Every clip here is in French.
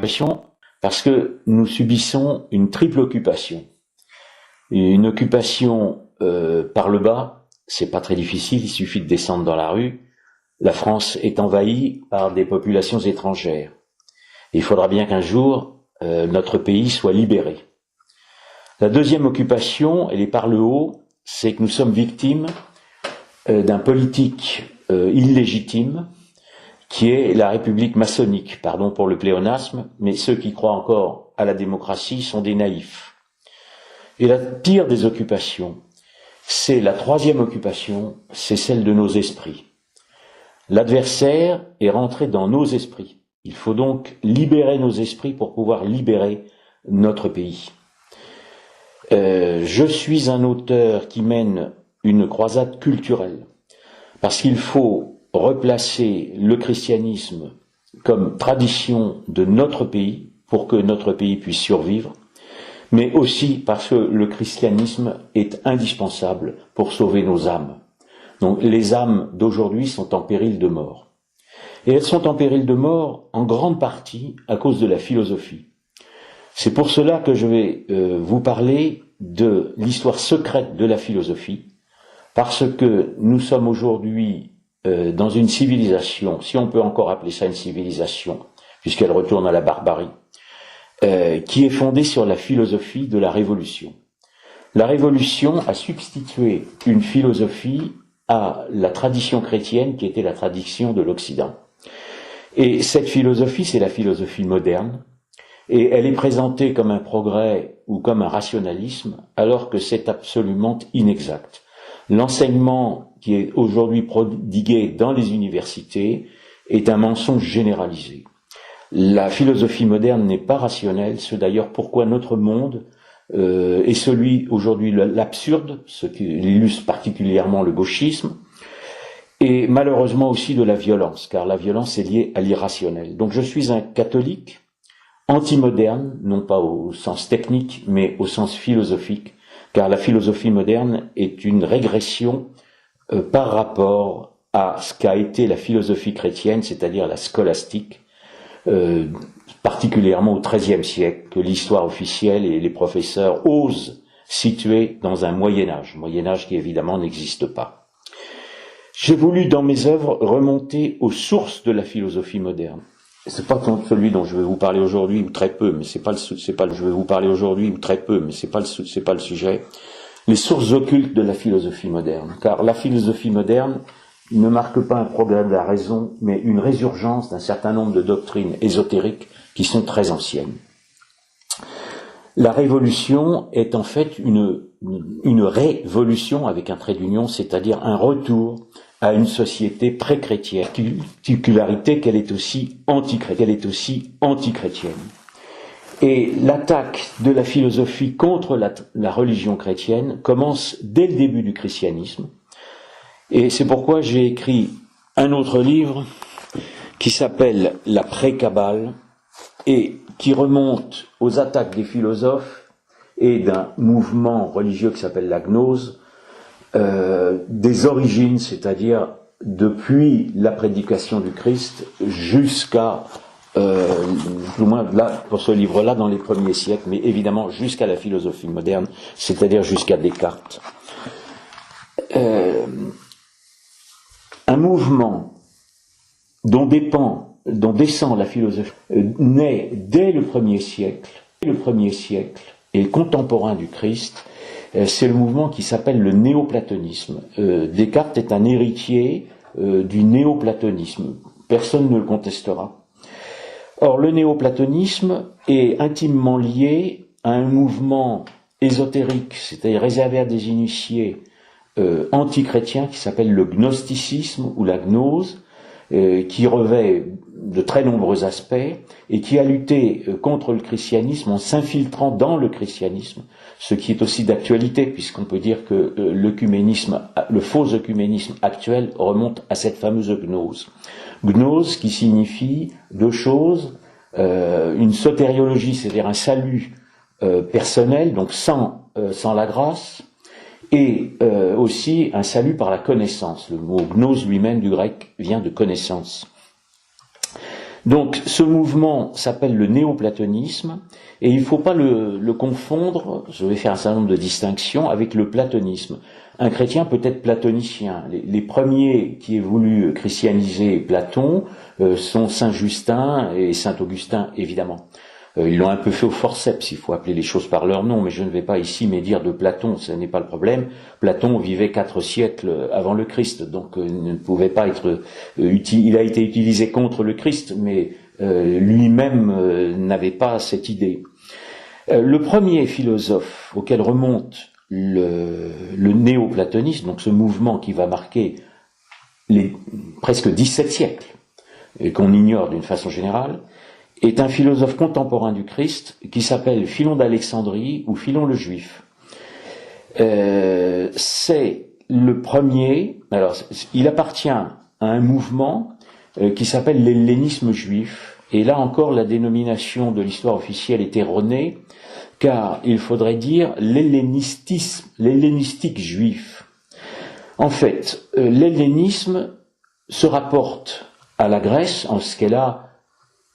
occupation parce que nous subissons une triple occupation. Une occupation par le bas, c'est pas très difficile, il suffit de descendre dans la rue. La France est envahie par des populations étrangères. Il faudra bien qu'un jour, notre pays soit libéré. La deuxième occupation, elle est par le haut, c'est que nous sommes victimes d'un politique illégitime qui est la République maçonnique. Pardon pour le pléonasme, mais ceux qui croient encore à la démocratie sont des naïfs. Et la pire des occupations, c'est la troisième occupation, c'est celle de nos esprits. L'adversaire est rentré dans nos esprits. Il faut donc libérer nos esprits pour pouvoir libérer notre pays. Je suis un auteur qui mène une croisade culturelle, parce qu'il faut replacer le christianisme comme tradition de notre pays, pour que notre pays puisse survivre, mais aussi parce que le christianisme est indispensable pour sauver nos âmes. Donc les âmes d'aujourd'hui sont en péril de mort. Et elles sont en péril de mort en grande partie à cause de la philosophie. C'est pour cela que je vais vous parler de l'histoire secrète de la philosophie, parce que nous sommes aujourd'hui dans une civilisation, si on peut encore appeler ça une civilisation, puisqu'elle retourne à la barbarie, qui est fondée sur la philosophie de la Révolution. La Révolution a substitué une philosophie à la tradition chrétienne qui était la tradition de l'Occident. Et cette philosophie, c'est la philosophie moderne, et elle est présentée comme un progrès ou comme un rationalisme, alors que c'est absolument inexact. L'enseignement qui est aujourd'hui prodigué dans les universités est un mensonge généralisé. La philosophie moderne n'est pas rationnelle, c'est d'ailleurs pourquoi notre monde est celui aujourd'hui l'absurde, ce qui illustre particulièrement le gauchisme, et malheureusement aussi de la violence, car la violence est liée à l'irrationnel. Donc je suis un catholique anti-moderne, non pas au sens technique, mais au sens philosophique, car la philosophie moderne est une régression par rapport à ce qu'a été la philosophie chrétienne, c'est-à-dire la scolastique, particulièrement au XIIIe siècle, que l'histoire officielle et les professeurs osent situer dans un Moyen-Âge qui évidemment n'existe pas. J'ai voulu dans mes œuvres remonter aux sources de la philosophie moderne. C'est pas celui dont je vais vous parler aujourd'hui ou très peu, mais c'est pas le sujet. Les sources occultes de la philosophie moderne, car la philosophie moderne ne marque pas un progrès de la raison, mais une résurgence d'un certain nombre de doctrines ésotériques qui sont très anciennes. La révolution est en fait une révolution avec un trait d'union, c'est-à-dire un retour à une société pré-chrétienne. Particularité qu'elle est aussi anti-chrétienne. Et l'attaque de la philosophie contre la religion chrétienne commence dès le début du christianisme. Et c'est pourquoi j'ai écrit un autre livre qui s'appelle La pré-Kabbale et qui remonte aux attaques des philosophes et d'un mouvement religieux qui s'appelle la gnose, des origines, c'est-à-dire depuis la prédication du Christ jusqu'à, du moins là, pour ce livre-là, dans les premiers siècles, mais évidemment jusqu'à la philosophie moderne, c'est-à-dire jusqu'à Descartes. Un mouvement dont descend la philosophie naît dès le premier siècle et contemporain du Christ. C'est le mouvement qui s'appelle le néoplatonisme. Descartes est un héritier du néoplatonisme. Personne ne le contestera. Or, le néoplatonisme est intimement lié à un mouvement ésotérique, c'est-à-dire réservé à des initiés antichrétiens qui s'appelle le gnosticisme ou la gnose, qui revêt de très nombreux aspects et qui a lutté contre le christianisme en s'infiltrant dans le christianisme, ce qui est aussi d'actualité puisqu'on peut dire que le faux œcuménisme actuel remonte à cette fameuse gnose. Gnose qui signifie deux choses, une sotériologie, c'est-à-dire un salut personnel, donc sans la grâce, et aussi un salut par la connaissance. Le mot gnose lui-même du grec vient de connaissance. Donc ce mouvement s'appelle le néoplatonisme et il ne faut pas le confondre, je vais faire un certain nombre de distinctions, avec le platonisme. Un chrétien peut être platonicien. Les premiers qui aient voulu christianiser Platon sont Saint Justin et Saint Augustin, évidemment. Ils l'ont un peu fait au forceps, il faut appeler les choses par leur nom, mais je ne vais pas ici médire de Platon, ce n'est pas le problème. Platon vivait 4 siècles avant le Christ, donc ne pouvait pas être il a été utilisé contre le Christ, mais lui-même n'avait pas cette idée. Le premier philosophe auquel remonte le néoplatonisme, donc ce mouvement qui va marquer les presque 17 siècles, et qu'on ignore d'une façon générale, est un philosophe contemporain du Christ qui s'appelle Philon d'Alexandrie ou Philon le Juif. C'est le premier, alors il appartient à un mouvement qui s'appelle l'hellénisme juif, et là encore la dénomination de l'histoire officielle est erronée, car il faudrait dire l'hellénistique juif. En fait, l'hellénisme se rapporte à la Grèce en ce qu'elle a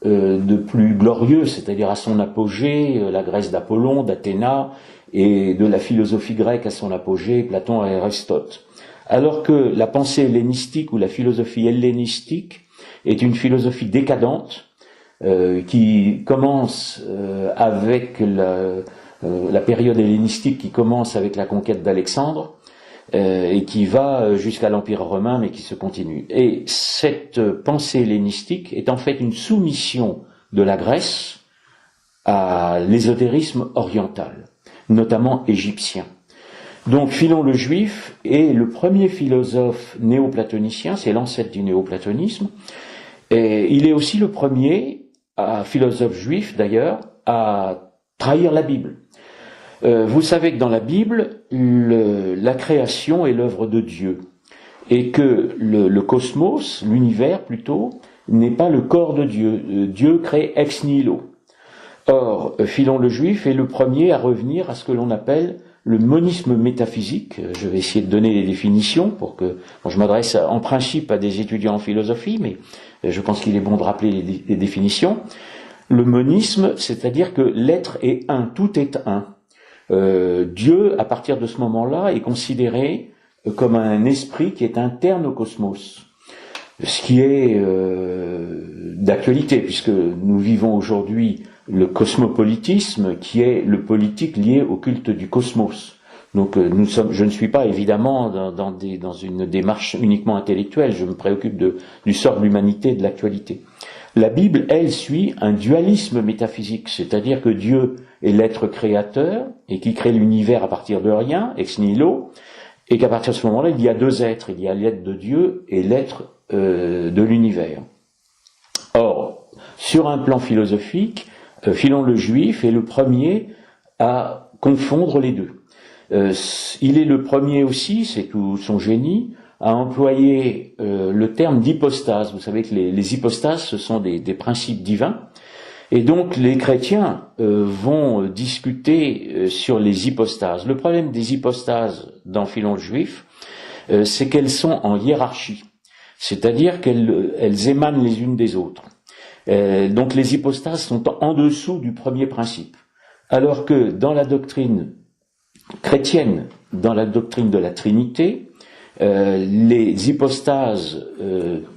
de plus glorieux, c'est-à-dire à son apogée, la Grèce d'Apollon, d'Athéna, et de la philosophie grecque à son apogée, Platon et Aristote. Alors que la pensée hellénistique ou la philosophie hellénistique est une philosophie décadente, qui commence avec la période hellénistique qui commence avec la conquête d'Alexandre, et qui va jusqu'à l'Empire romain, mais qui se continue. Et cette pensée hellénistique est en fait une soumission de la Grèce à l'ésotérisme oriental, notamment égyptien. Donc Philon le Juif est le premier philosophe néoplatonicien, c'est l'ancêtre du néoplatonisme, et il est aussi le premier philosophe juif d'ailleurs à trahir la Bible. Vous savez que dans la Bible, la création est l'œuvre de Dieu, et que le cosmos, l'univers plutôt, n'est pas le corps de Dieu. Dieu crée ex nihilo. Or, Philon le Juif est le premier à revenir à ce que l'on appelle le monisme métaphysique. Je vais essayer de donner les définitions pour que je m'adresse en principe à des étudiants en philosophie, mais je pense qu'il est bon de rappeler les définitions. Le monisme, c'est-à-dire que l'être est un, tout est un. Dieu, à partir de ce moment-là, est considéré comme un esprit qui est interne au cosmos, ce qui est d'actualité, puisque nous vivons aujourd'hui le cosmopolitisme, qui est le politique lié au culte du cosmos. Donc je ne suis pas évidemment dans une démarche uniquement intellectuelle, je me préoccupe du sort de l'humanité et de l'actualité. La Bible, elle, suit un dualisme métaphysique, c'est-à-dire que Dieu est l'être créateur et qui crée l'univers à partir de rien, ex nihilo, et qu'à partir de ce moment-là, il y a deux êtres, il y a l'être de Dieu et l'être de l'univers. Or, sur un plan philosophique, Philon le Juif est le premier à confondre les deux. Il est le premier aussi, c'est tout son génie, à employer le terme d'hypostase. Vous savez que les hypostases, ce sont des principes divins. Et donc les chrétiens vont discuter sur les hypostases. Le problème des hypostases dans Philon le Juif, c'est qu'elles sont en hiérarchie. C'est-à-dire qu'elles émanent les unes des autres. Donc les hypostases sont en dessous du premier principe. Alors que dans la doctrine chrétienne, dans la doctrine de la Trinité, les hypostases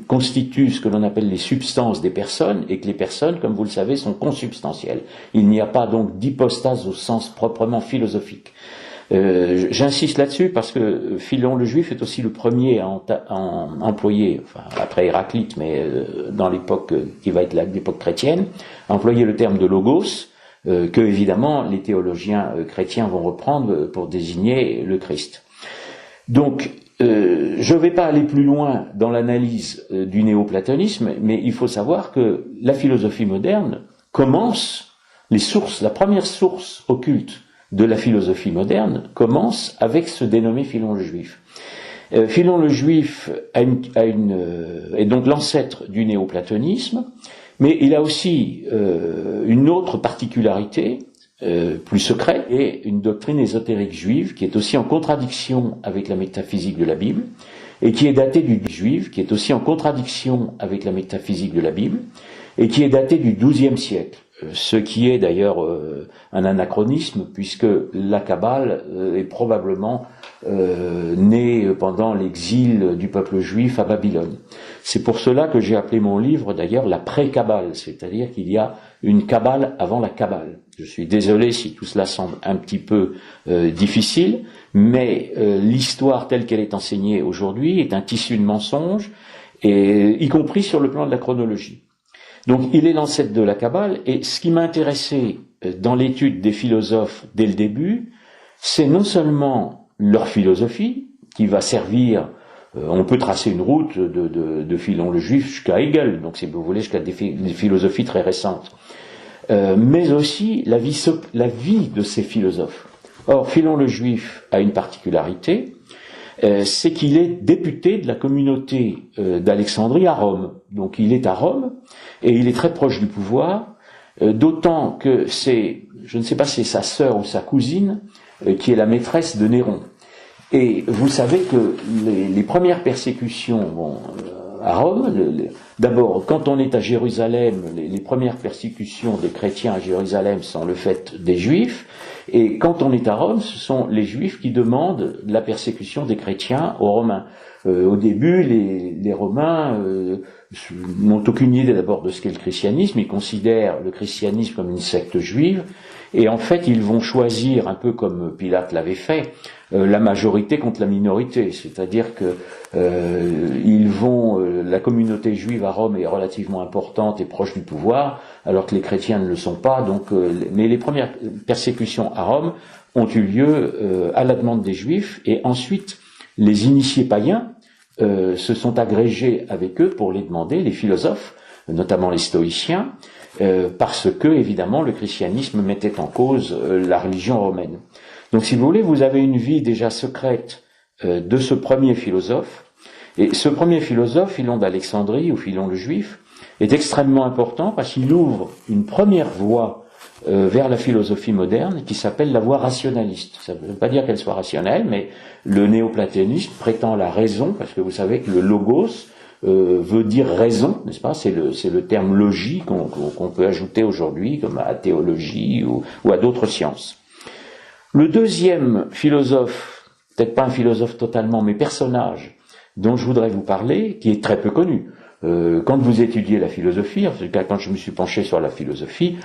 constituent ce que l'on appelle les substances des personnes, et que les personnes, comme vous le savez, sont consubstantielles. Il n'y a pas donc d'hypostase au sens proprement philosophique. J'insiste là-dessus parce que Philon le Juif est aussi le premier à employer, enfin après Héraclite, mais dans l'époque qui va être l'époque chrétienne, à employer le terme de logos, que évidemment les théologiens chrétiens vont reprendre pour désigner le Christ. Donc, je ne vais pas aller plus loin dans l'analyse du néoplatonisme, mais il faut savoir que la philosophie moderne commence, la première source occulte de la philosophie moderne commence avec ce dénommé Philon le Juif. Philon le Juif est donc l'ancêtre du néoplatonisme, mais il a aussi une autre particularité, plus secrète, et une doctrine ésotérique juive qui est aussi en contradiction avec la métaphysique de la Bible, et qui est datée du juif, qui est aussi en contradiction avec la métaphysique de la Bible, et qui est daté du XIIe siècle, ce qui est d'ailleurs un anachronisme, puisque la Kabbale est probablement née pendant l'exil du peuple juif à Babylone. C'est pour cela que j'ai appelé mon livre d'ailleurs la pré-Kabbale, c'est-à-dire qu'il y a une Kabbale avant la Kabbale. Je suis désolé si tout cela semble un petit peu difficile, mais l'histoire telle qu'elle est enseignée aujourd'hui est un tissu de mensonges, et y compris sur le plan de la chronologie. Donc il est l'ancêtre de la Kabbale, et ce qui m'a intéressé dans l'étude des philosophes dès le début, c'est non seulement leur philosophie, qui va servir, on peut tracer une route de Philon le Juif jusqu'à Hegel, donc si vous voulez jusqu'à des philosophies très récentes, mais aussi la vie de ces philosophes. Or, Philon le Juif a une particularité, c'est qu'il est député de la communauté d'Alexandrie à Rome. Donc il est à Rome, et il est très proche du pouvoir, d'autant que c'est, je ne sais pas si c'est sa sœur ou sa cousine, qui est la maîtresse de Néron. Et vous savez que les premières persécutions à Rome, d'abord, quand on est à Jérusalem, les premières persécutions des chrétiens à Jérusalem sont le fait des Juifs, et quand on est à Rome, ce sont les Juifs qui demandent la persécution des chrétiens aux Romains. Au début, les Romains n'ont aucune idée d'abord de ce qu'est le christianisme, ils considèrent le christianisme comme une secte juive, et en fait ils vont choisir, un peu comme Pilate l'avait fait, la majorité contre la minorité, c'est-à-dire que la communauté juive à Rome est relativement importante et proche du pouvoir, alors que les chrétiens ne le sont pas. Donc, mais les premières persécutions à Rome ont eu lieu à la demande des Juifs, et ensuite les initiés païens se sont agrégés avec eux pour les demander, les philosophes, notamment les stoïciens, parce que évidemment le christianisme mettait en cause la religion romaine. Donc si vous voulez, vous avez une vie déjà secrète de ce premier philosophe, et ce premier philosophe, Philon d'Alexandrie ou Philon le Juif, est extrêmement important parce qu'il ouvre une première voie vers la philosophie moderne qui s'appelle la voie rationaliste. Ça ne veut pas dire qu'elle soit rationnelle, mais le néoplatonisme prétend la raison, parce que vous savez que le logos veut dire raison, n'est-ce pas? C'est le terme logique qu'on peut ajouter aujourd'hui, comme à la théologie ou à d'autres sciences. Le deuxième philosophe, peut-être pas un philosophe totalement, mais personnage dont je voudrais vous parler, qui est très peu connu. Quand vous étudiez la philosophie, en tout cas quand je me suis penché sur la philosophie,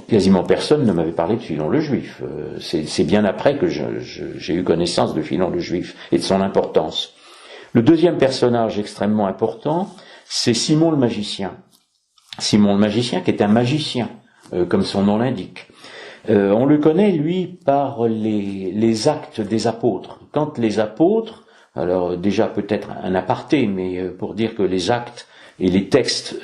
quasiment personne ne m'avait parlé de Philon le Juif. C'est bien après que j'ai eu connaissance de Philon le Juif et de son importance. Le deuxième personnage extrêmement important, c'est Simon le magicien. Simon le magicien, qui est un magicien, comme son nom l'indique. On le connaît, lui, par les actes des apôtres. Quand les apôtres, alors déjà peut-être un aparté, mais pour dire que les actes et les textes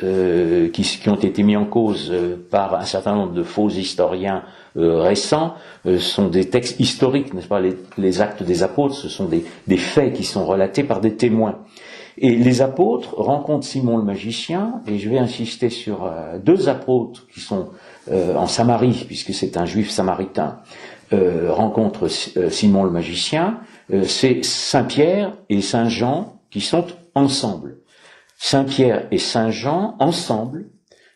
qui ont été mis en cause par un certain nombre de faux historiens récents sont des textes historiques, n'est-ce pas? Les actes des apôtres, ce sont des faits qui sont relatés par des témoins. Et les apôtres rencontrent Simon le magicien, et je vais insister sur deux apôtres qui sont en Samarie, puisque c'est un juif samaritain, rencontrent Simon le magicien. C'est Saint Pierre et Saint Jean qui sont ensemble. Saint Pierre et Saint Jean ensemble,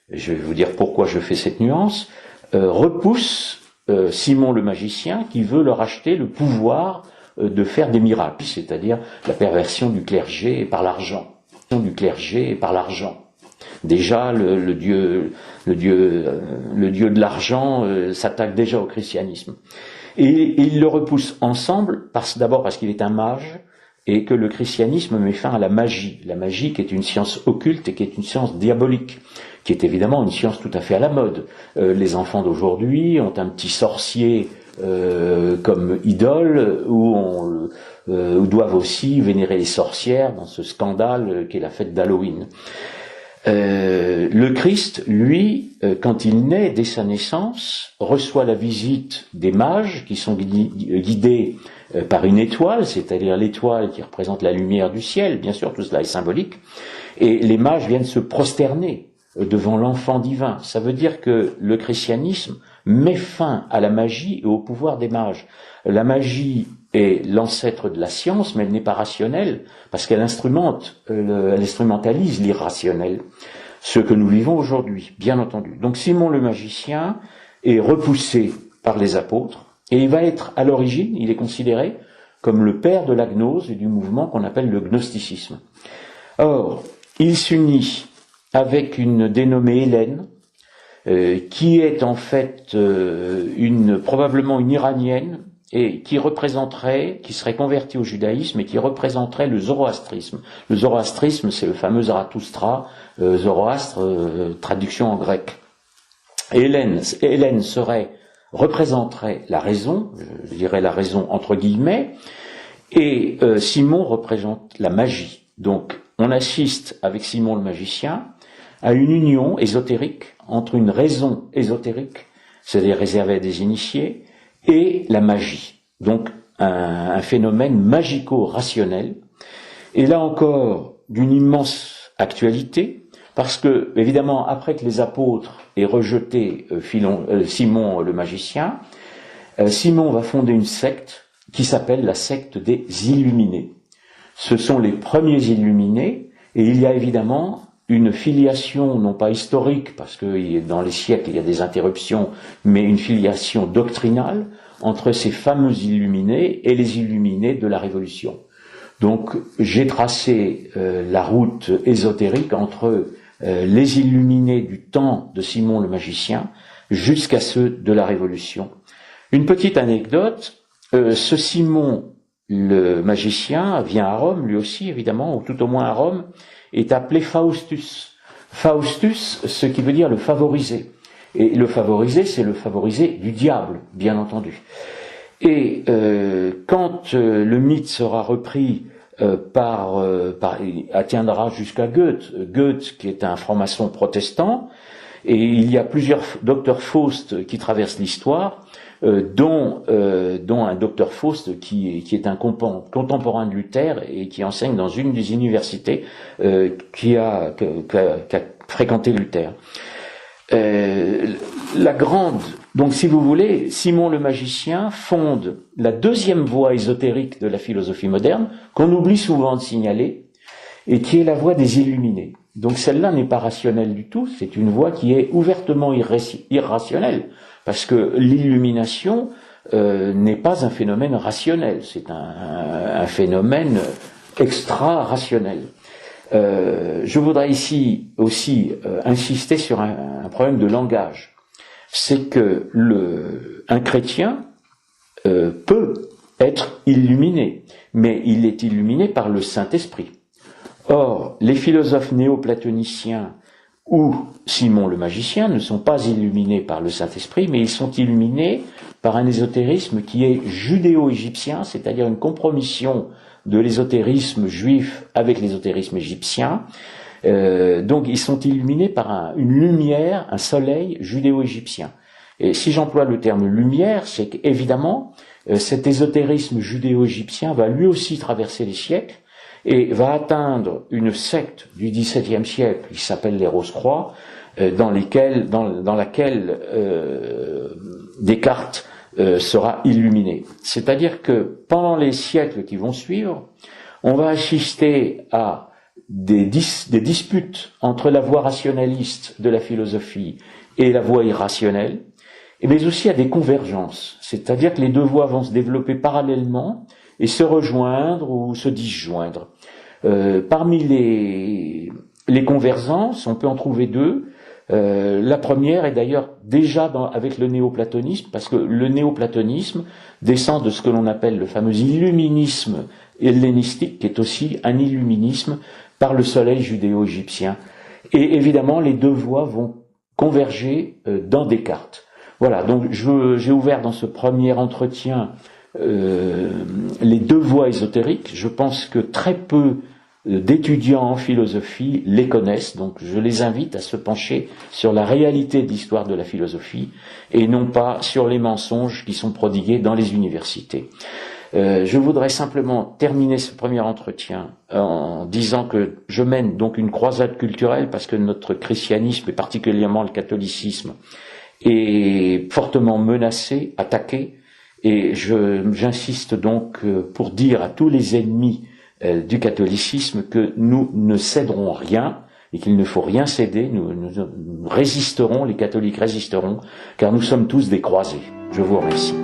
je vais vous dire pourquoi je fais cette nuance, repoussent Simon le magicien qui veut leur acheter le pouvoir de faire des miracles, c'est-à-dire la perversion du clergé par l'argent. Déjà, le dieu de l'argent s'attaque déjà au christianisme. Et il le repousse ensemble, d'abord parce qu'il est un mage, et que le christianisme met fin à la magie qui est une science occulte et qui est une science diabolique, qui est évidemment une science tout à fait à la mode. Les enfants d'aujourd'hui ont un petit sorcier comme idole, où doivent aussi vénérer les sorcières dans ce scandale qu'est la fête d'Halloween. Le Christ, lui, quand il naît dès sa naissance, reçoit la visite des mages qui sont guidés par une étoile, c'est-à-dire l'étoile qui représente la lumière du ciel, bien sûr, tout cela est symbolique, et les mages viennent se prosterner devant l'enfant divin. Ça veut dire que le christianisme met fin à la magie et au pouvoir des mages. La magie est l'ancêtre de la science, mais elle n'est pas rationnelle, parce qu'elle instrumentalise l'irrationnel. ce que nous vivons aujourd'hui, bien entendu. Donc Simon le magicien est repoussé par les apôtres, et il va être à l'origine, il est considéré comme le père de la gnose et du mouvement qu'on appelle le gnosticisme. Or, il s'unit avec une dénommée Hélène, qui est en fait probablement une Iranienne, et qui serait convertie au judaïsme et qui représenterait le zoroastrisme. Le zoroastrisme, c'est le fameux Zarathustra, Zoroastre, traduction en grec. Et Hélène représenterait la raison, je dirais la raison entre guillemets, et Simon représente la magie. Donc, on assiste avec Simon le magicien à une union ésotérique entre une raison ésotérique, c'est-à-dire réservée à des initiés, et la magie. Donc, un phénomène magico-rationnel. Et là encore, d'une immense actualité, parce que, évidemment, après que les apôtres aient rejeté Simon le magicien, Simon va fonder une secte qui s'appelle la secte des Illuminés. Ce sont les premiers Illuminés, et il y a évidemment une filiation, non pas historique, parce que dans les siècles il y a des interruptions, mais une filiation doctrinale entre ces fameux Illuminés et les Illuminés de la Révolution. Donc j'ai tracé la route ésotérique entre les Illuminés du temps de Simon le magicien jusqu'à ceux de la Révolution. Une petite anecdote, ce Simon le magicien vient à Rome, lui aussi évidemment, ou tout au moins à Rome, est appelé Faustus. Faustus, ce qui veut dire le favorisé. Et le favorisé, c'est le favorisé du diable, bien entendu. Et quand le mythe sera repris atteindra jusqu'à Goethe. Goethe, qui est un franc-maçon protestant, et il y a plusieurs docteurs Faust qui traversent l'histoire, dont un docteur Faust qui est un contemporain de Luther et qui enseigne dans une des universités qui a fréquenté Luther. Donc si vous voulez, Simon le magicien fonde la deuxième voie ésotérique de la philosophie moderne, qu'on oublie souvent de signaler, et qui est la voie des Illuminés. Donc celle-là n'est pas rationnelle du tout, c'est une voie qui est ouvertement irrationnelle, parce que l'illumination n'est pas un phénomène rationnel, c'est un phénomène extra-rationnel. Je voudrais ici aussi insister sur un problème de langage. C'est que un chrétien peut être illuminé, mais il est illuminé par le Saint-Esprit. Or, les philosophes néo-platoniciens ou Simon le magicien ne sont pas illuminés par le Saint-Esprit, mais ils sont illuminés par un ésotérisme qui est judéo-égyptien, c'est-à-dire une compromission de l'ésotérisme juif avec l'ésotérisme égyptien. Donc ils sont illuminés par une lumière, un soleil judéo-égyptien. Et si j'emploie le terme lumière, c'est qu'évidemment, cet ésotérisme judéo-égyptien va lui aussi traverser les siècles et va atteindre une secte du XVIIe siècle qui s'appelle les Rose-Croix, dans laquelle Descartes sera illuminé. C'est-à-dire que pendant les siècles qui vont suivre, on va assister à des disputes entre la voie rationaliste de la philosophie et la voie irrationnelle, mais aussi à des convergences. C'est-à-dire que les deux voies vont se développer parallèlement et se rejoindre ou se disjoindre. Parmi les convergences, on peut en trouver deux. La première est d'ailleurs déjà avec le néoplatonisme, parce que le néoplatonisme descend de ce que l'on appelle le fameux illuminisme hellénistique, qui est aussi un illuminisme par le soleil judéo-égyptien. Et évidemment, les deux voies vont converger dans Descartes. Voilà, donc j'ai ouvert dans ce premier entretien les deux voies ésotériques. Je pense que très peu d'étudiants en philosophie les connaissent, donc je les invite à se pencher sur la réalité de l'histoire de la philosophie et non pas sur les mensonges qui sont prodigués dans les universités. Je voudrais simplement terminer ce premier entretien en disant que je mène donc une croisade culturelle parce que notre christianisme et particulièrement le catholicisme est fortement menacé, attaqué, et j'insiste donc pour dire à tous les ennemis du catholicisme que nous ne céderons rien et qu'il ne faut rien céder. Nous résisterons, les catholiques résisteront, car nous sommes tous des croisés. Je vous remercie.